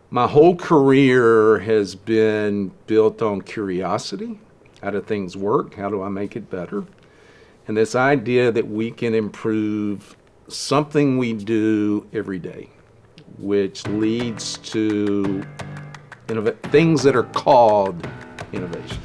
My whole career has been built on curiosity. How do things work? How do I make it better? And this idea that we can improve something we do every day, which leads to things that are called innovation.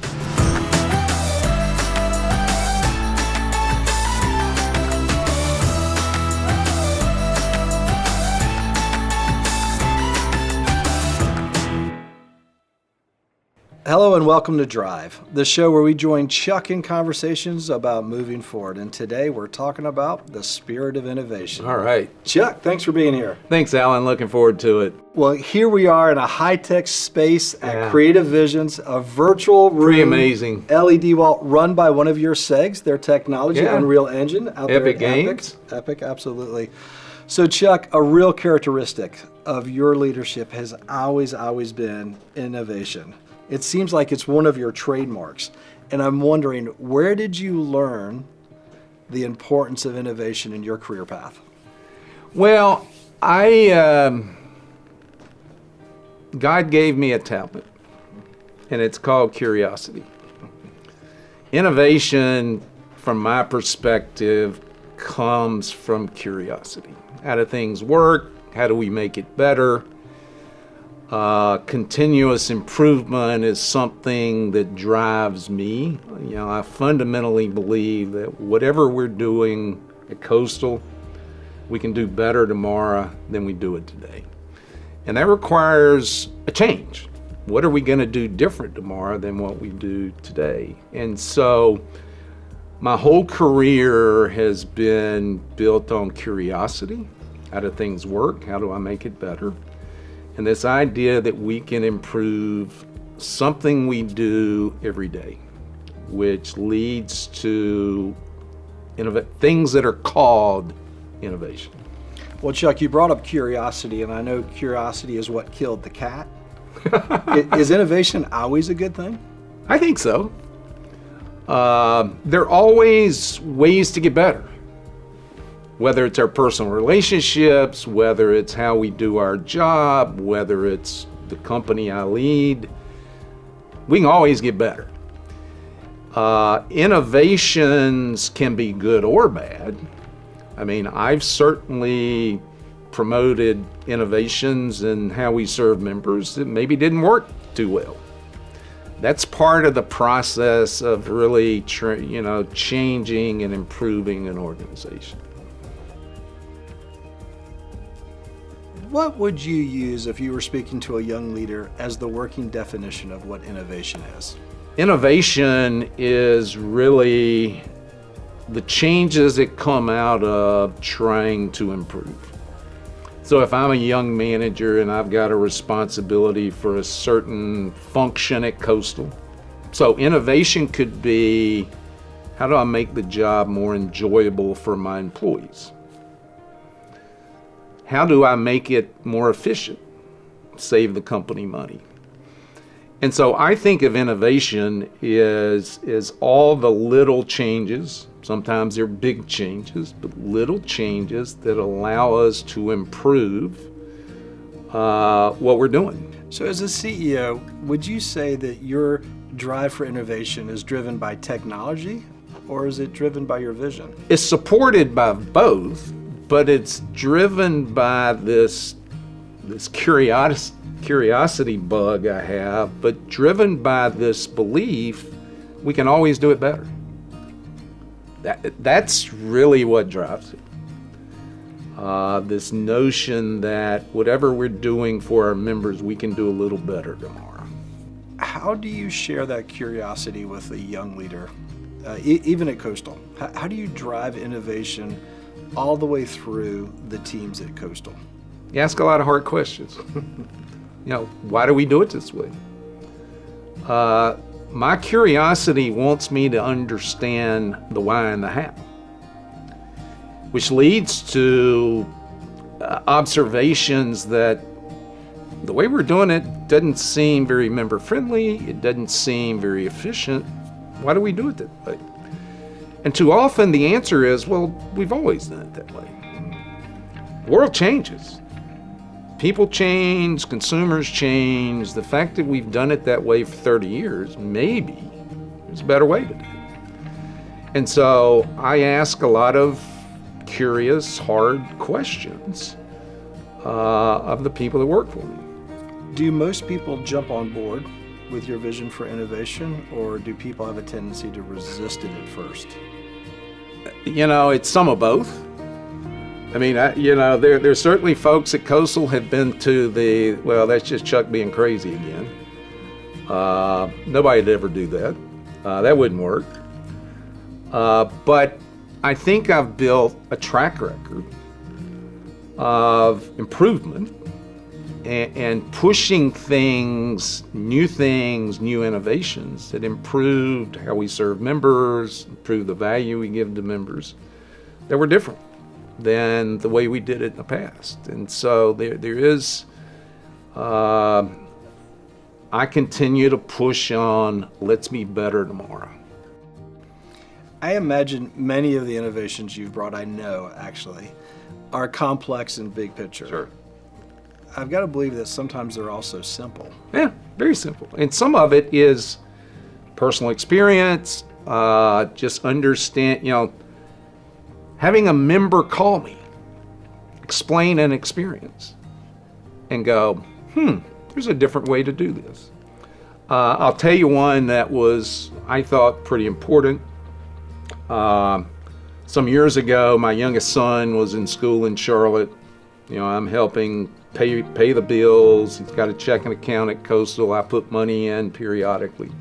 Hello and welcome to Drive, the show where we join Chuck in conversations about moving forward. And today we're talking about the spirit of innovation. All right. Chuck, thanks for being here. Thanks, Alan. Looking forward to it. Well, here we are in a high-tech space at Creative Visions, a virtual room. Pretty amazing. LED wall run by one of your SEGs, their technology, Unreal Engine. Out Epic there at Games. Epic, absolutely. So Chuck, a real characteristic of your leadership has always been innovation. It seems like it's one of your trademarks. And I'm wondering, where did you learn the importance of innovation in your career path? Well, God gave me a talent, and it's called curiosity. Innovation, from my perspective, comes from curiosity. How do things work? How do we make it better? Continuous improvement is something that drives me. I fundamentally believe that whatever we're doing at Coastal, we can do better tomorrow than we do it today. And that requires a change. What are we going to do different tomorrow than what we do today? And so my whole career has been built on curiosity. How do things work? How do I make it better? And this idea that we can improve something we do every day, which leads to things that are called innovation. Well, Chuck, you brought up curiosity, and I know curiosity is what killed the cat. Is innovation always a good thing? I think so. There are always ways to get better. Whether it's our personal relationships, whether it's how we do our job, whether it's the company I lead, we can always get better. Innovations can be good or bad. I mean, I've certainly promoted innovations in how we serve members that maybe didn't work too well. That's part of the process of really changing and improving an organization. What would you use if you were speaking to a young leader as the working definition of what innovation is? Innovation is really the changes that come out of trying to improve. So if I'm a young manager and I've got a responsibility for a certain function at Coastal, so innovation could be, how do I make the job more enjoyable for my employees? How do I make it more efficient, save the company money? And so I think of innovation is all the little changes, sometimes they're big changes, but little changes that allow us to improve what we're doing. So as a CEO, would you say that your drive for innovation is driven by technology, or is it driven by your vision? It's supported by both, but it's driven by this curiosity bug I have, but driven by this belief we can always do it better. That's really what drives it. This notion that whatever we're doing for our members, we can do a little better tomorrow. How do you share that curiosity with a young leader, even at Coastal? How do you drive innovation all the way through the teams at Coastal? You ask a lot of hard questions. Why do we do it this way? My curiosity wants me to understand the why and the how, which leads to observations that the way we're doing it doesn't seem very member friendly, it doesn't seem very efficient. Why do we do it that way? And too often the answer is, well, we've always done it that way. The world changes. People change, consumers change. The fact that we've done it that way for 30 years, maybe there's a better way to do it. And so I ask a lot of curious, hard questions of the people that work for me. Do most people jump on board with your vision for innovation, or do people have a tendency to resist it at first? It's some of both. I mean, there's certainly folks at Coastal have been to that's just Chuck being crazy again. Nobody'd ever do that. That wouldn't work. But I think I've built a track record of improvement and pushing things, new innovations that improved how we serve members, improved the value we give to members that were different than the way we did it in the past. And so there is, I continue to push on, let's be better tomorrow. I imagine many of the innovations you've brought, I know actually, are complex and big picture. Sure. I've got to believe that sometimes they're also simple. Yeah, very simple. And some of it is personal experience, just understand, having a member call me, explain an experience, and go, there's a different way to do this. I'll tell you one that was, I thought, pretty important. Some years ago, my youngest son was in school in Charlotte. I'm helping pay the bills. He's got a checking account at Coastal. I put money in periodically.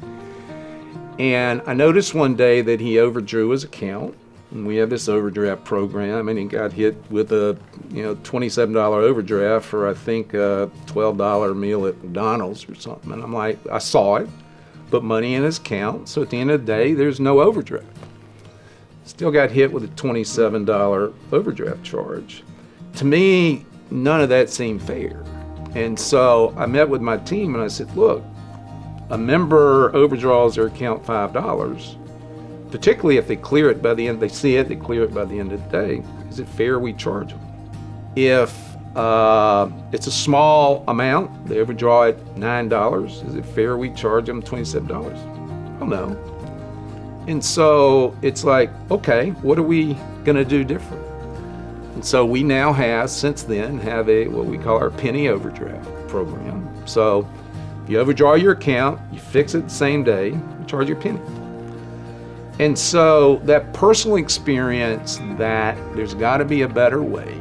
And I noticed one day that he overdrew his account. And we have this overdraft program, and he got hit with a $27 overdraft for, I think, a $12 meal at McDonald's or something. And I'm like, I saw it, put money in his account. So at the end of the day, there's no overdraft. Still got hit with a $27 overdraft charge. To me, none of that seemed fair. And so I met with my team and I said, look, a member overdraws their account $5, particularly if they clear it by the end, they clear it by the end of the day. Is it fair we charge them? If it's a small amount, they overdraw it $9, is it fair we charge them $27? Oh no. And so it's like, okay, what are we gonna do different? And so we now since then have what we call our penny overdraft program. So if you overdraw your account, you fix it the same day, you charge your penny. And so that personal experience that there's gotta be a better way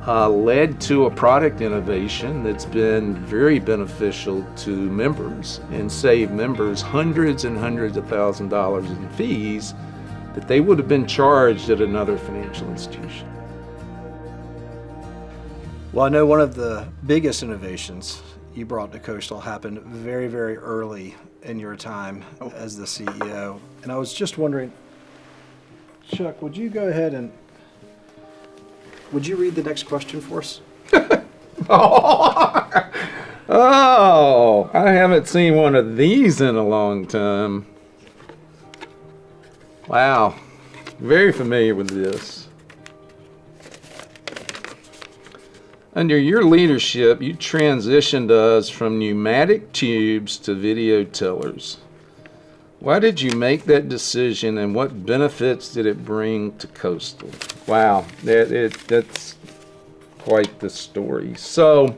led to a product innovation that's been very beneficial to members and saved members hundreds and hundreds of thousands of dollars in fees that they would have been charged at another financial institution. Well, I know one of the biggest innovations you brought to Coastal happened very, very early in your time as the CEO. And I was just wondering, Chuck, would you go ahead and would you read the next question for us? Oh, I haven't seen one of these in a long time. Wow, very familiar with this. Under your leadership, you transitioned us from pneumatic tubes to video tellers. Why did you make that decision, and what benefits did it bring to Coastal? Wow, that's quite the story. So,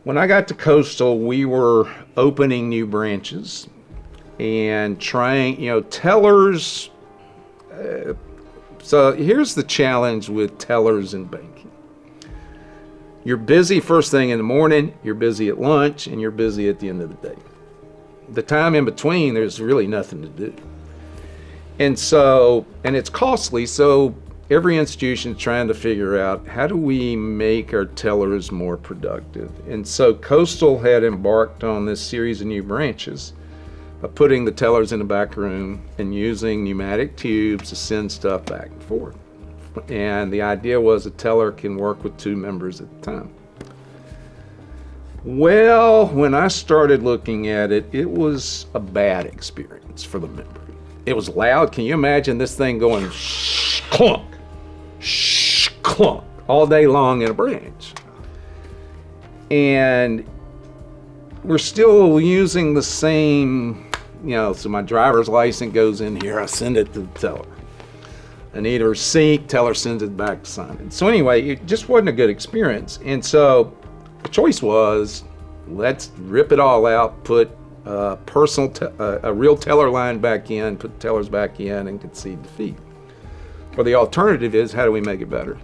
when I got to Coastal, we were opening new branches and trying, tellers. So here's the challenge with tellers in banking. You're busy first thing in the morning, you're busy at lunch, and you're busy at the end of the day. The time in between, there's really nothing to do. And it's costly, so every institution is trying to figure out, how do we make our tellers more productive? And so Coastal had embarked on this series of new branches of putting the tellers in the back room and using pneumatic tubes to send stuff back and forth. And the idea was a teller can work with 2 members at a time. Well, when I started looking at it, it was a bad experience for the member. It was loud. Can you imagine this thing going clunk, clunk all day long in a branch? And we're still using the same, so my driver's license goes in here, I send it to the teller. I need a receipt, teller sends it back to sign it. So anyway, it just wasn't a good experience. And so the choice was, let's rip it all out, put a real teller line back in, put the tellers back in, and concede defeat. Or the alternative is, how do we make it better?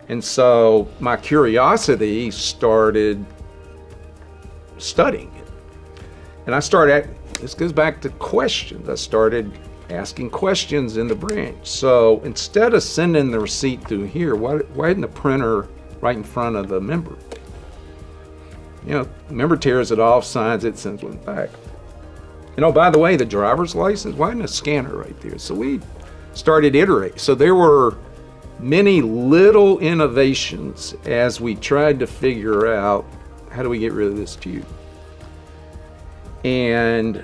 And so my curiosity started studying it. And this goes back to questions. I started asking questions in the branch. So instead of sending the receipt through here, why isn't the printer right in front of the member? Member tears it off, signs it, sends one back. By the way, the driver's license, why isn't a scanner right there? So we started iterating. So there were many little innovations as we tried to figure out, how do we get rid of this tube? And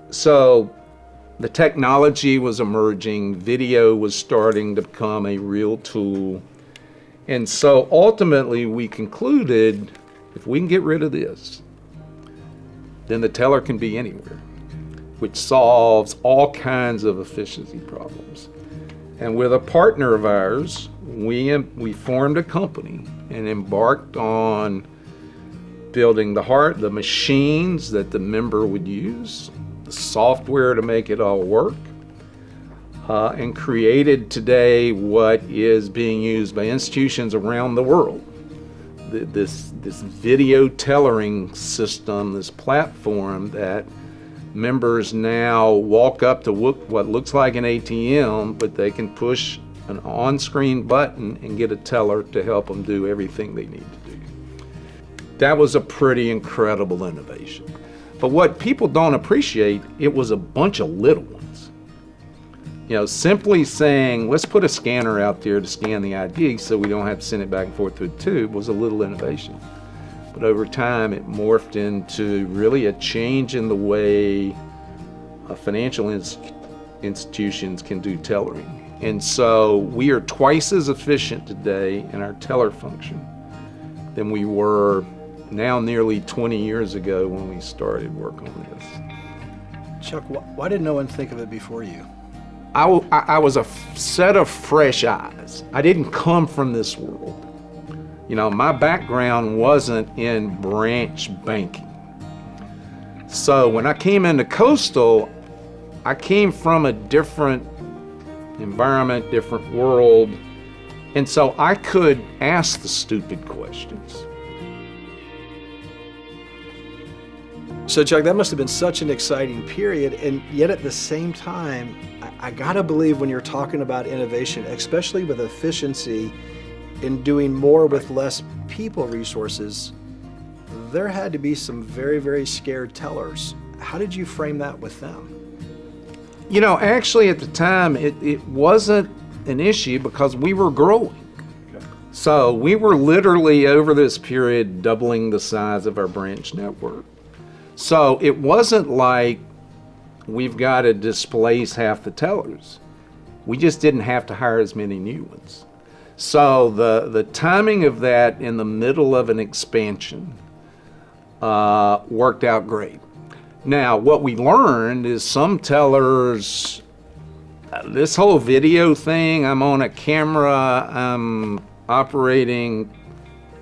so the technology was emerging, video was starting to become a real tool. And so ultimately we concluded, if we can get rid of this, then the teller can be anywhere, which solves all kinds of efficiency problems. And with a partner of ours, we formed a company and embarked on building the machines that the member would use, the software to make it all work, and created today what is being used by institutions around the world. This video tellering system, this platform that members now walk up to what looks like an ATM, but they can push an on-screen button and get a teller to help them do everything they need to do. That was a pretty incredible innovation. But what people don't appreciate, it was a bunch of little ones. Simply saying, let's put a scanner out there to scan the ID so we don't have to send it back and forth through the tube was a little innovation. But over time, it morphed into really a change in the way financial institutions can do tellering. And so we are twice as efficient today in our teller function than we were now nearly 20 years ago when we started work on this. Chuck, why did no one think of it before you? I was a set of fresh eyes. I didn't come from this world. My background wasn't in branch banking. So when I came into Coastal, I came from a different environment, different world, and so I could ask the stupid questions. So Chuck, that must have been such an exciting period, and yet at the same time, I gotta believe when you're talking about innovation, especially with efficiency in doing more with less people resources, there had to be some very, very scared tellers. How did you frame that with them? Actually at the time, it wasn't an issue because we were growing. Okay. So we were literally over this period doubling the size of our branch network. So it wasn't like we've got to displace half the tellers. We just didn't have to hire as many new ones. So the timing of that in the middle of an expansion worked out great. Now, what we learned is some tellers, this whole video thing, I'm on a camera, I'm operating,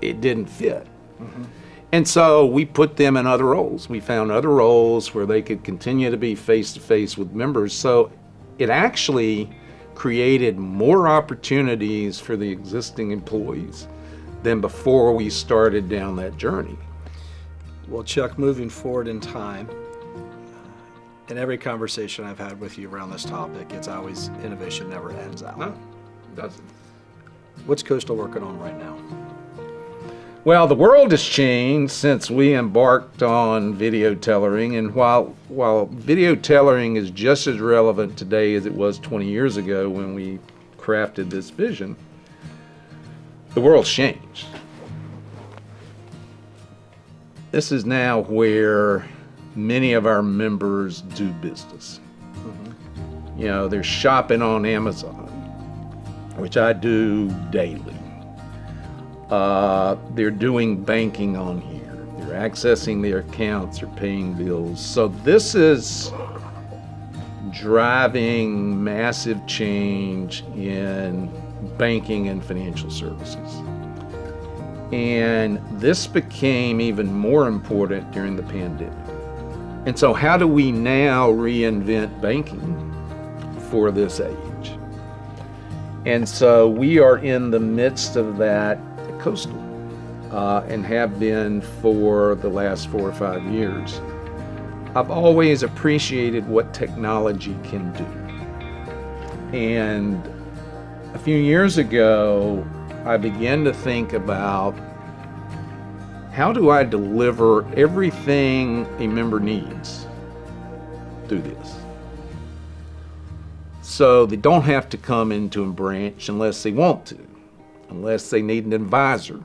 it didn't fit. Mm-hmm. And so we put them in other roles. We found other roles where they could continue to be face-to-face with members. So it actually created more opportunities for the existing employees than before we started down that journey. Well, Chuck, moving forward in time, in every conversation I've had with you around this topic, it's always innovation never ends out. No, it doesn't. What's Coastal working on right now? Well, the world has changed since we embarked on video tellering, and while video tellering is just as relevant today as it was 20 years ago when we crafted this vision, the world's changed. This is now where many of our members do business. Mm-hmm. They're shopping on Amazon, which I do daily. They're doing banking on here. They're accessing their accounts, they're paying bills. So this is driving massive change in banking and financial services. And this became even more important during the pandemic. And so how do we now reinvent banking for this age? And so we are in the midst of that at Coastal, and have been for the last 4 or 5 years. I've always appreciated what technology can do. And a few years ago, I began to think about how do I deliver everything a member needs through this? So they don't have to come into a branch unless they want to, unless they need an advisor.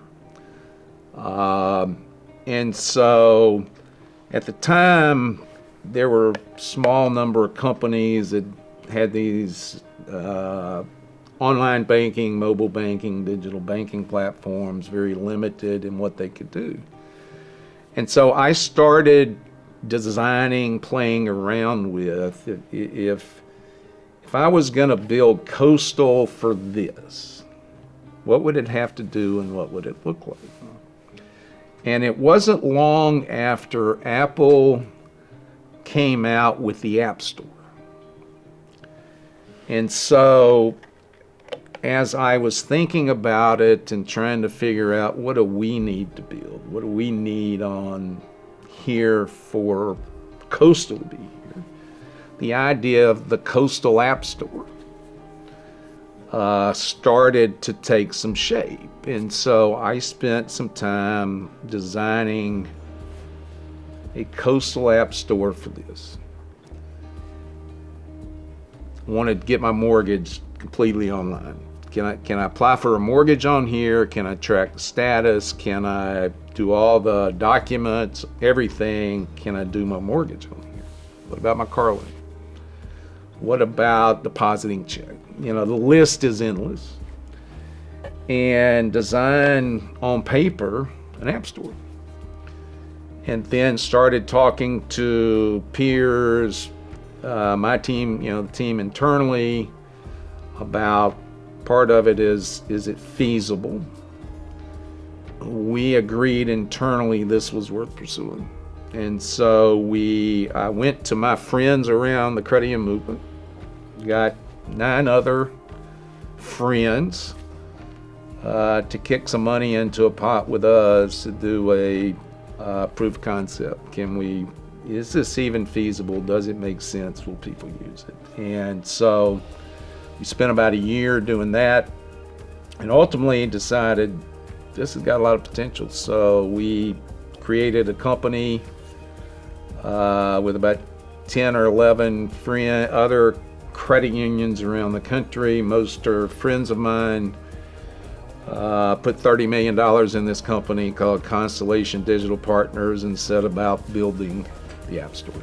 And so at the time, there were a small number of companies that had these online banking, mobile banking, digital banking platforms, very limited in what they could do. And so I started designing, playing around with, if I was going to build Coastal for this, what would it have to do and what would it look like? And it wasn't long after Apple came out with the App Store. And so as I was thinking about it and trying to figure out what do we need to build, what do we need on here for Coastal to be here, the idea of the Coastal App Store started to take some shape. And so I spent some time designing a Coastal App Store for this. I wanted to get my mortgage completely online. Can I apply for a mortgage on here? Can I track the status? Can I do all the documents, everything? Can I do my mortgage on here? What about my car loan? What about depositing check? You know, the list is endless. And design on paper an app store. And then started talking to peers, my team, the team internally, about part of it is it feasible? We agreed internally this was worth pursuing. And so I went to my friends around the credit union movement, got 9 other friends to kick some money into a pot with us to do a proof of concept. Is this even feasible? Does it make sense? Will people use it? And so we spent about a year doing that and ultimately decided this has got a lot of potential. So we created a company with about 10 or 11 other credit unions around the country. Most are friends of mine. Put $30 million in this company called Constellation Digital Partners and set about building the App Store.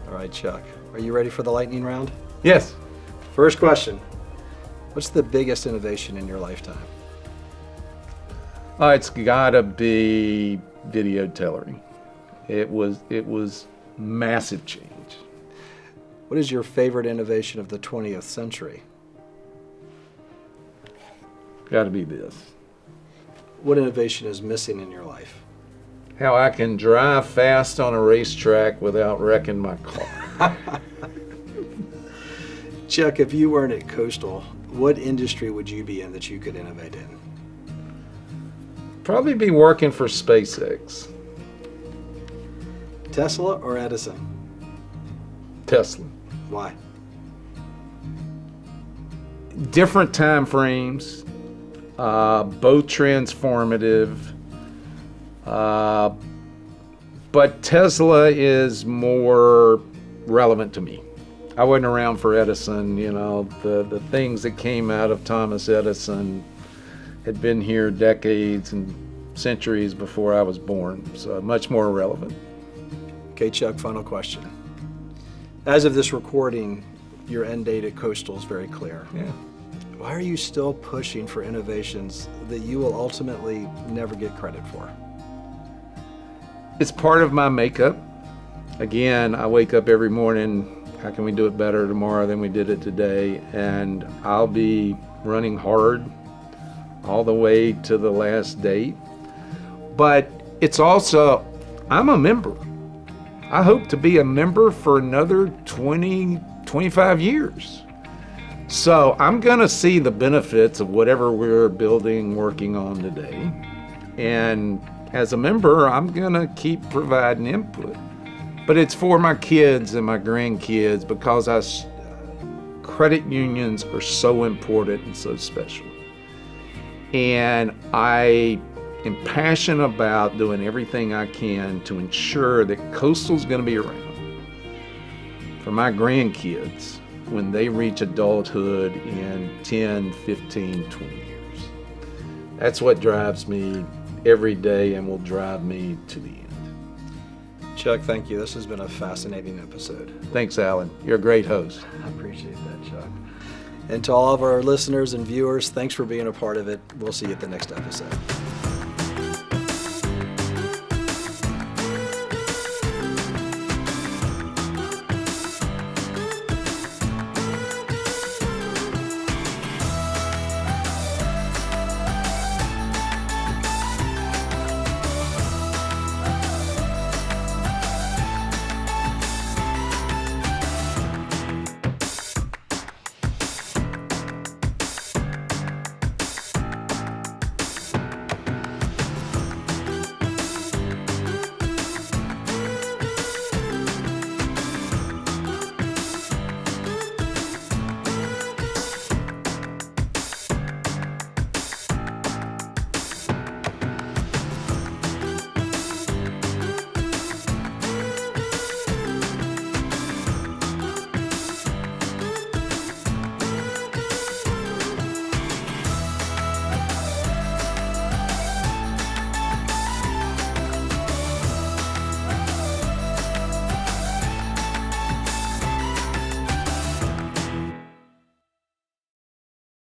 All right, Chuck, are you ready for the lightning round? Yes. First question, what's the biggest innovation in your lifetime? It's gotta be video tellering. It was massive change. What is your favorite innovation of the 20th century? Gotta be this. What innovation is missing in your life? How I can drive fast on a racetrack without wrecking my car. Chuck, if you weren't at Coastal, what industry would you be in that you could innovate in? Probably be working for SpaceX. Tesla or Edison? Tesla. Why? Different time frames, both transformative, but Tesla is more relevant to me. I wasn't around for Edison, the things that came out of Thomas Edison had been here decades and centuries before I was born, so much more relevant. Okay, Chuck, final question. As of this recording, your end date at Coastal is very clear. Yeah. why are you still pushing for innovations that you will ultimately never get credit for? It's part of my makeup. Again, I wake up every morning, how can we do it better tomorrow than we did it today? And I'll be running hard all the way to the last date. But it's also, I'm a member. I hope to be a member for another 20, 25 years. So I'm going to see the benefits of whatever we're building, working on today. And as a member, I'm going to keep providing input. But it's for my kids and my grandkids because credit unions are so important and so special. And I am passionate about doing everything I can to ensure that Coastal's going to be around for my grandkids when they reach adulthood in 10, 15, 20 years. That's what drives me every day and will drive me to the end. Chuck, thank you. This has been a fascinating episode. Thanks, Alan. You're a great host. I appreciate that, Chuck. And to all of our listeners and viewers, thanks for being a part of it. We'll see you at the next episode.